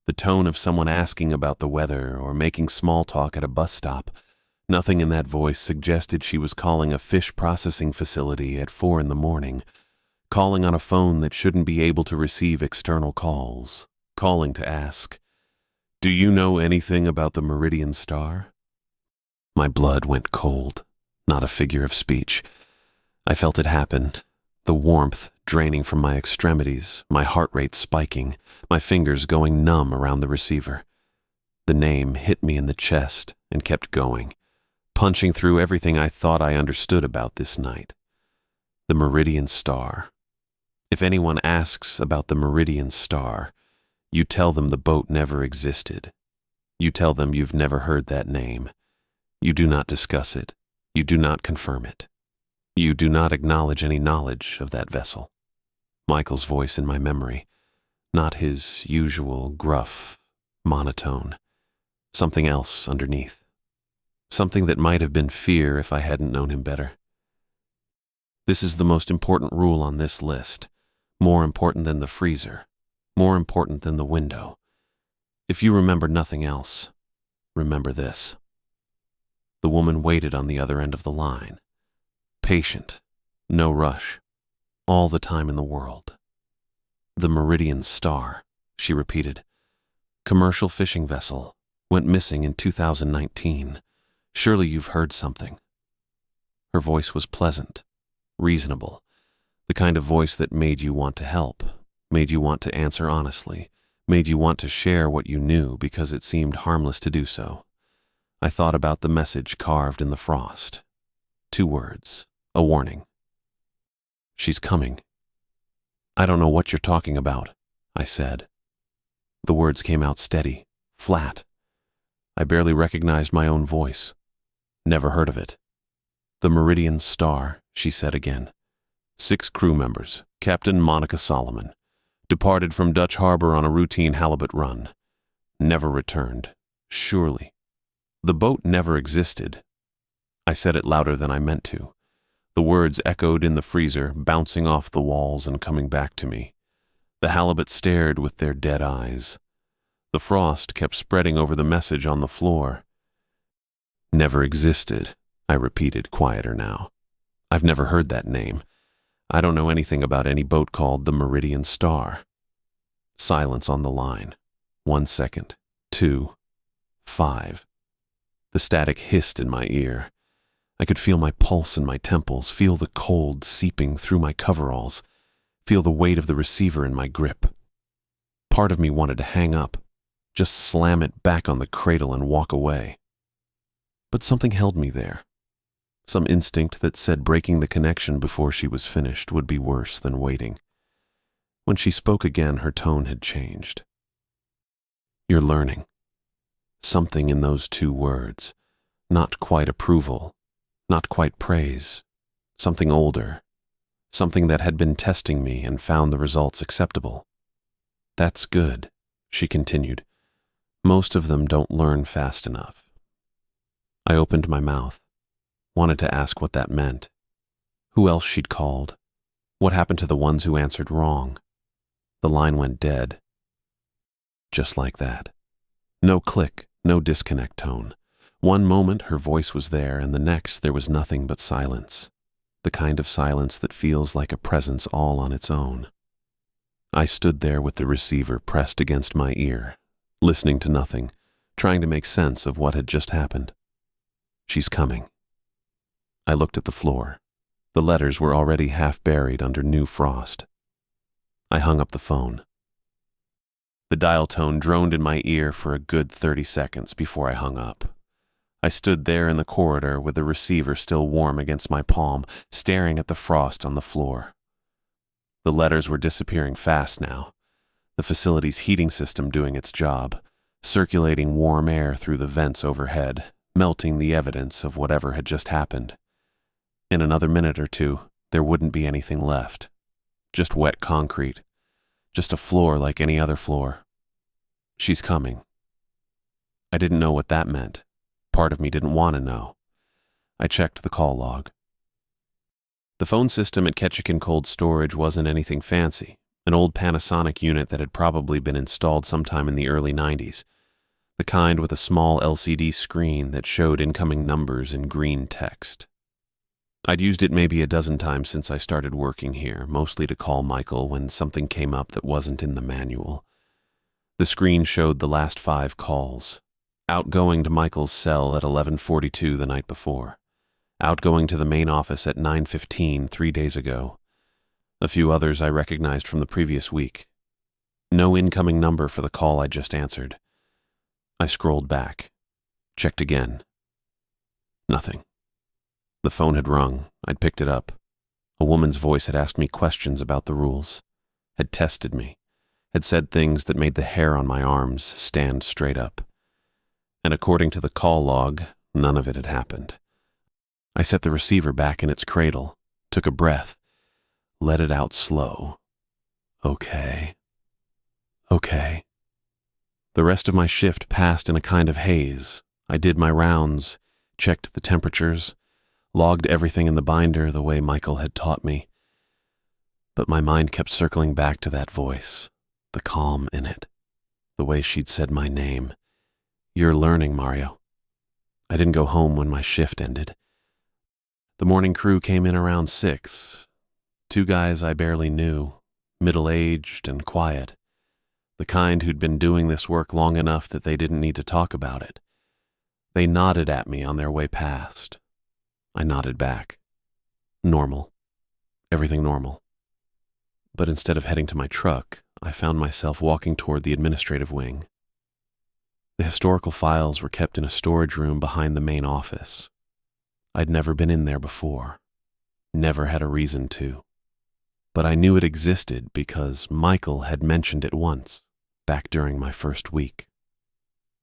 The tone of someone asking about the weather or making small talk at a bus stop. Nothing in that voice suggested she was calling a fish processing facility at 4 a.m, calling on a phone that shouldn't be able to receive external calls, calling to ask, "Do you know anything about the Meridian Star?" My blood went cold, not a figure of speech. I felt it happen, the warmth draining from my extremities, my heart rate spiking, my fingers going numb around the receiver. The name hit me in the chest and kept going, punching through everything I thought I understood about this night. The Meridian Star. If anyone asks about the Meridian Star, you tell them the boat never existed. You tell them you've never heard that name. You do not discuss it. You do not confirm it. You do not acknowledge any knowledge of that vessel. Michael's voice in my memory, not his usual gruff, monotone. Something else underneath. Something that might have been fear if I hadn't known him better. This is the most important rule on this list. More important than the freezer. More important than the window. If you remember nothing else, remember this. The woman waited on the other end of the line. Patient. No rush. All the time in the world. The Meridian Star, she repeated. Commercial fishing vessel. Went missing in 2019. Surely you've heard something. Her voice was pleasant, reasonable, the kind of voice that made you want to help, made you want to answer honestly, made you want to share what you knew because it seemed harmless to do so. I thought about the message carved in the frost. 2 words, a warning. She's coming. I don't know what you're talking about, I said. The words came out steady, flat. I barely recognized my own voice. Never heard of it. The Meridian Star, she said again. 6 crew members, Captain Monica Solomon. Departed from Dutch Harbor on a routine halibut run. Never returned. Surely. The boat never existed. I said it louder than I meant to. The words echoed in the freezer, bouncing off the walls and coming back to me. The halibut stared with their dead eyes. The frost kept spreading over the message on the floor. Never existed, I repeated, quieter now. I've never heard that name. I don't know anything about any boat called the Meridian Star. Silence on the line. 1 second. 2. 5. The static hissed in my ear. I could feel my pulse in my temples, feel the cold seeping through my coveralls, feel the weight of the receiver in my grip. Part of me wanted to hang up, just slam it back on the cradle and walk away. But something held me there. Some instinct that said breaking the connection before she was finished would be worse than waiting. When she spoke again, her tone had changed. "You're learning." Something in those two words. Not quite approval, not quite praise. Something older. Something that had been testing me and found the results acceptable. "That's good," she continued. "Most of them don't learn fast enough." I opened my mouth, wanted to ask what that meant. Who else she'd called? What happened to the ones who answered wrong? The line went dead. Just like that. No click, no disconnect tone. One moment her voice was there, and the next there was nothing but silence. The kind of silence that feels like a presence all on its own. I stood there with the receiver pressed against my ear, listening to nothing, trying to make sense of what had just happened. She's coming. I looked at the floor. The letters were already half buried under new frost. I hung up the phone. The dial tone droned in my ear for a good 30 seconds before I hung up. I stood there in the corridor with the receiver still warm against my palm, staring at the frost on the floor. The letters were disappearing fast now, the facility's heating system doing its job, circulating warm air through the vents overhead, melting the evidence of whatever had just happened. In another minute or two, there wouldn't be anything left. Just wet concrete. Just a floor like any other floor. She's coming. I didn't know what that meant. Part of me didn't want to know. I checked the call log. The phone system at Ketchikan Cold Storage wasn't anything fancy, an old Panasonic unit that had probably been installed sometime in the early 90s, the kind with a small LCD screen that showed incoming numbers in green text. I'd used it maybe a dozen times since I started working here, mostly to call Michael when something came up that wasn't in the manual. The screen showed the last 5 calls. Outgoing to Michael's cell at 11:42 the night before. Outgoing to the main office at 9:15 3 days ago. A few others I recognized from the previous week. No incoming number for the call I just answered. I scrolled back. Checked again. Nothing. The phone had rung. I'd picked it up. A woman's voice had asked me questions about the rules, had tested me, had said things that made the hair on my arms stand straight up. And according to the call log, none of it had happened. I set the receiver back in its cradle, took a breath, let it out slow. Okay. The rest of my shift passed in a kind of haze. I did my rounds, checked the temperatures, logged everything in the binder the way Michael had taught me. But my mind kept circling back to that voice, the calm in it, the way she'd said my name. "You're learning, Mario." I didn't go home when my shift ended. The morning crew came in around 6. 2 guys I barely knew, middle-aged and quiet. The kind who'd been doing this work long enough that they didn't need to talk about it. They nodded at me on their way past. I nodded back. Normal. Everything normal. But instead of heading to my truck, I found myself walking toward the administrative wing. The historical files were kept in a storage room behind the main office. I'd never been in there before. Never had a reason to. But I knew it existed because Michael had mentioned it once, back during my first week.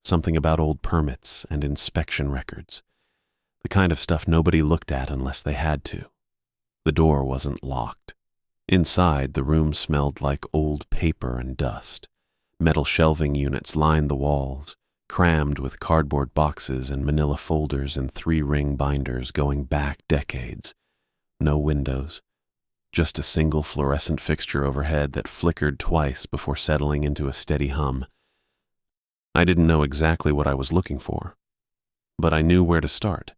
Something about old permits and inspection records. The kind of stuff nobody looked at unless they had to. The door wasn't locked. Inside, the room smelled like old paper and dust. Metal shelving units lined the walls, crammed with cardboard boxes and manila folders and 3-ring binders going back decades. No windows. Just a single fluorescent fixture overhead that flickered twice before settling into a steady hum. I didn't know exactly what I was looking for, but I knew where to start.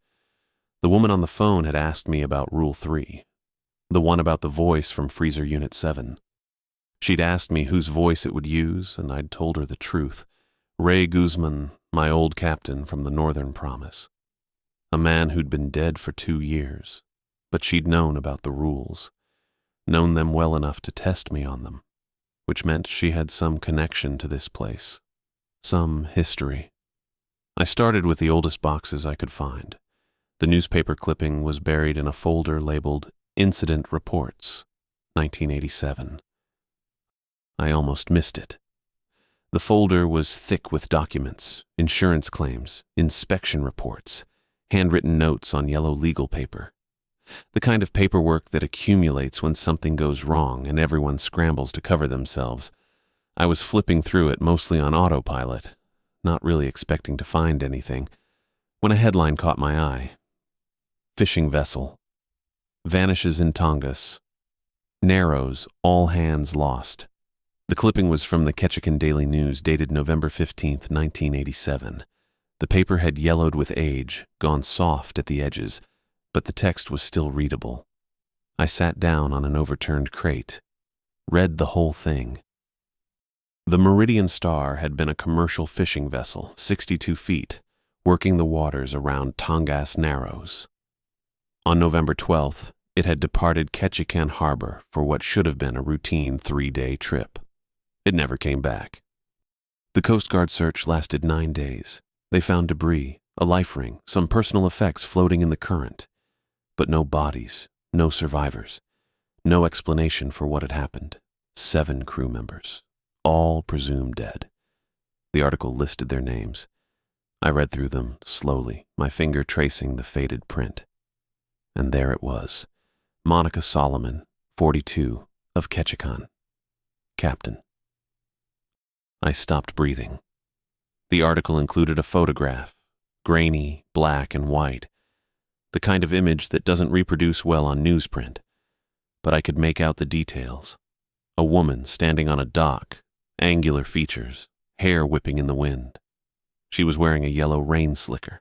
The woman on the phone had asked me about Rule 3, the one about the voice from Freezer Unit 7. She'd asked me whose voice it would use, and I'd told her the truth. Ray Guzman, my old captain from the Northern Promise. A man who'd been dead for 2 years, but she'd known about the rules. known them well enough to test me on them, which meant she had some connection to this place, some history. I started with the oldest boxes I could find. The newspaper clipping was buried in a folder labeled Incident Reports, 1987. I almost missed it. The folder was thick with documents, insurance claims, inspection reports, handwritten notes on yellow legal paper. The kind of paperwork that accumulates when something goes wrong and everyone scrambles to cover themselves. I was flipping through it mostly on autopilot, not really expecting to find anything, when a headline caught my eye. Fishing vessel. Vanishes in Tongass. Narrows, all hands lost. The clipping was from the Ketchikan Daily News dated November 15, 1987. The paper had yellowed with age, gone soft at the edges, but the text was still readable. I sat down on an overturned crate, read the whole thing. The Meridian Star had been a commercial fishing vessel, 62 feet, working the waters around Tongass Narrows. On November 12th, it had departed Ketchikan Harbor for what should have been a routine 3-day trip. It never came back. The Coast Guard search lasted 9 days. They found debris, a life ring, some personal effects floating in the current. But no bodies, no survivors, no explanation for what had happened. 7 crew members, all presumed dead. The article listed their names. I read through them slowly, my finger tracing the faded print. And there it was, Monica Solomon, 42, of Ketchikan, captain. I stopped breathing. The article included a photograph, grainy, black and white, the kind of image that doesn't reproduce well on newsprint, but I could make out the details. A woman standing on a dock, angular features, hair whipping in the wind. She was wearing a yellow rain slicker.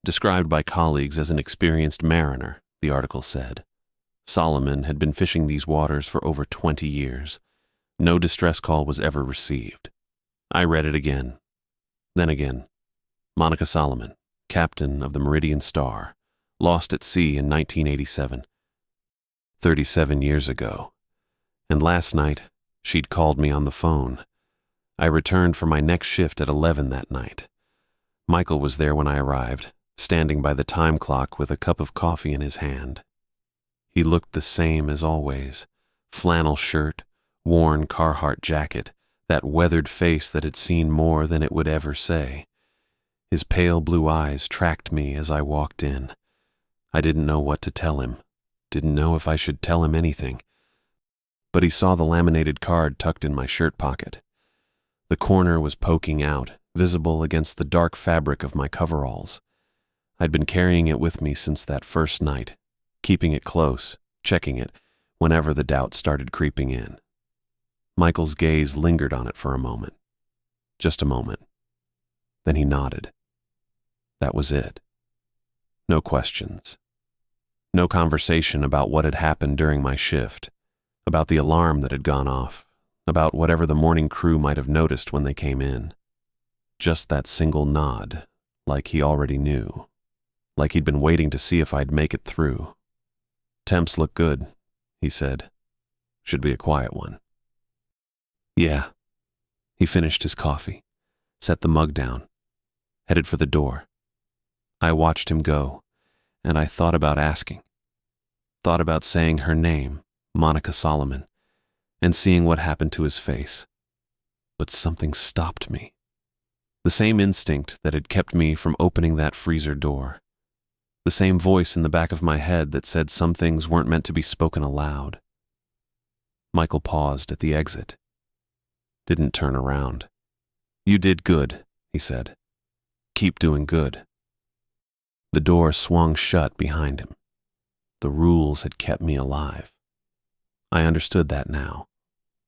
Described by colleagues as an experienced mariner, the article said. Solomon had been fishing these waters for over 20 years. No distress call was ever received. I read it again. Then again. Monica Solomon, captain of the Meridian Star, lost at sea in 1987. 37 years ago. And last night, she'd called me on the phone. I returned for my next shift at 11 that night. Michael was there when I arrived, standing by the time clock with a cup of coffee in his hand. He looked the same as always. Flannel shirt, worn Carhartt jacket, that weathered face that had seen more than it would ever say. His pale blue eyes tracked me as I walked in. I didn't know what to tell him, didn't know if I should tell him anything. But he saw the laminated card tucked in my shirt pocket. The corner was poking out, visible against the dark fabric of my coveralls. I'd been carrying it with me since that first night, keeping it close, checking it whenever the doubt started creeping in. Michael's gaze lingered on it for a moment. Just a moment. Then he nodded. That was it. No questions. No conversation about what had happened during my shift, about the alarm that had gone off, about whatever the morning crew might have noticed when they came in. Just that single nod, like he already knew, like he'd been waiting to see if I'd make it through. Temps look good, he said. Should be a quiet one. Yeah. He finished his coffee, set the mug down, headed for the door. I watched him go, and I thought about asking. Thought about saying her name, Monica Solomon, and seeing what happened to his face. But something stopped me. The same instinct that had kept me from opening that freezer door. The same voice in the back of my head that said some things weren't meant to be spoken aloud. Michael paused at the exit. Didn't turn around. You did good, he said. Keep doing good. The door swung shut behind him. The rules had kept me alive. I understood that now.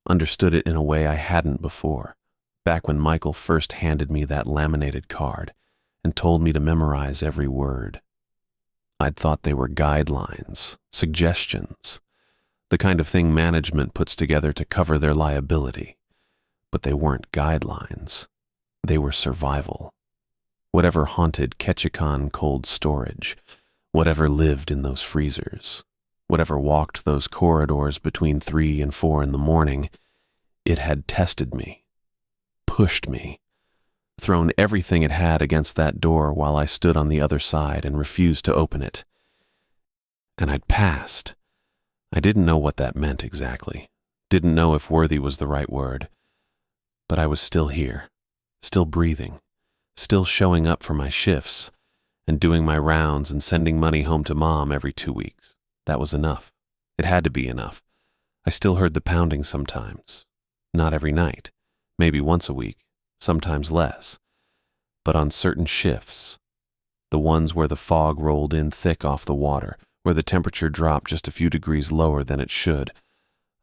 Understood it in a way I hadn't before, back when Michael first handed me that laminated card and told me to memorize every word. I'd thought they were guidelines, suggestions, the kind of thing management puts together to cover their liability. But they weren't guidelines. They were survival. Whatever haunted Ketchikan cold storage, whatever lived in those freezers, whatever walked those corridors between 3 and 4 in the morning, it had tested me, pushed me, thrown everything it had against that door while I stood on the other side and refused to open it. And I'd passed. I didn't know what that meant exactly, didn't know if worthy was the right word, but I was still here, still breathing, still showing up for my shifts, and doing my rounds and sending money home to Mom every 2 weeks. That was enough. It had to be enough. I still heard the pounding sometimes. Not every night, maybe once a week, sometimes less. But on certain shifts, the ones where the fog rolled in thick off the water, where the temperature dropped just a few degrees lower than it should,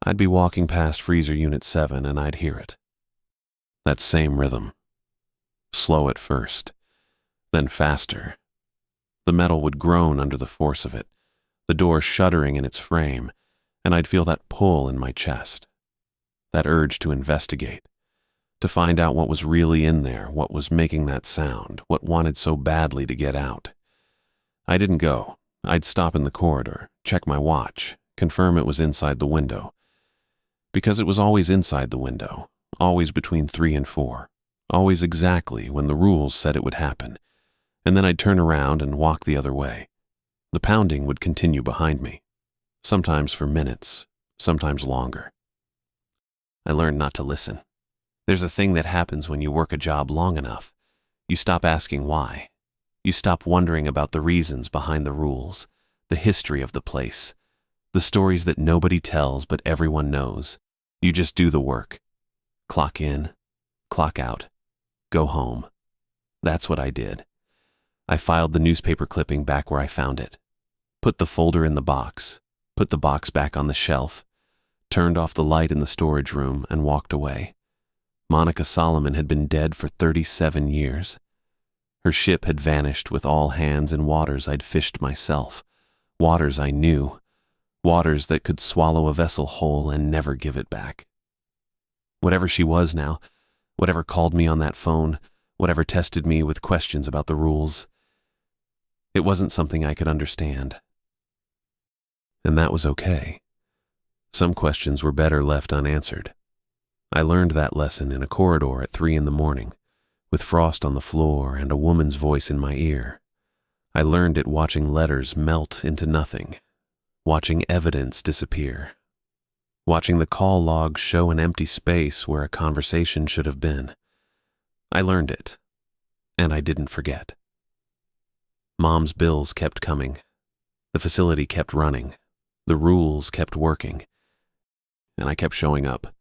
I'd be walking past Freezer Unit 7 and I'd hear it. That same rhythm. Slow at first, then faster. The metal would groan under the force of it, the door shuddering in its frame, and I'd feel that pull in my chest, that urge to investigate, to find out what was really in there, what was making that sound, what wanted so badly to get out. I didn't go. I'd stop in the corridor, check my watch, confirm it was inside the window. Because it was always inside the window, always between 3 and 4, always exactly when the rules said it would happen, and then I'd turn around and walk the other way. The pounding would continue behind me, sometimes for minutes, sometimes longer. I learned not to listen. There's a thing that happens when you work a job long enough. You stop asking why. You stop wondering about the reasons behind the rules, the history of the place, the stories that nobody tells but everyone knows. You just do the work. Clock in, clock out, go home. That's what I did. I filed the newspaper clipping back where I found it, put the folder in the box, put the box back on the shelf, turned off the light in the storage room, and walked away. Monica Solomon had been dead for 37 years. Her ship had vanished with all hands in waters I'd fished myself, waters I knew, waters that could swallow a vessel whole and never give it back. Whatever she was now, whatever called me on that phone, whatever tested me with questions about the rules, it wasn't something I could understand. And that was okay. Some questions were better left unanswered. I learned that lesson in a corridor at 3 in the morning, with frost on the floor and a woman's voice in my ear. I learned it watching letters melt into nothing, watching evidence disappear, watching the call log show an empty space where a conversation should have been. I learned it, and I didn't forget. Mom's bills kept coming. The facility kept running. The rules kept working. And I kept showing up.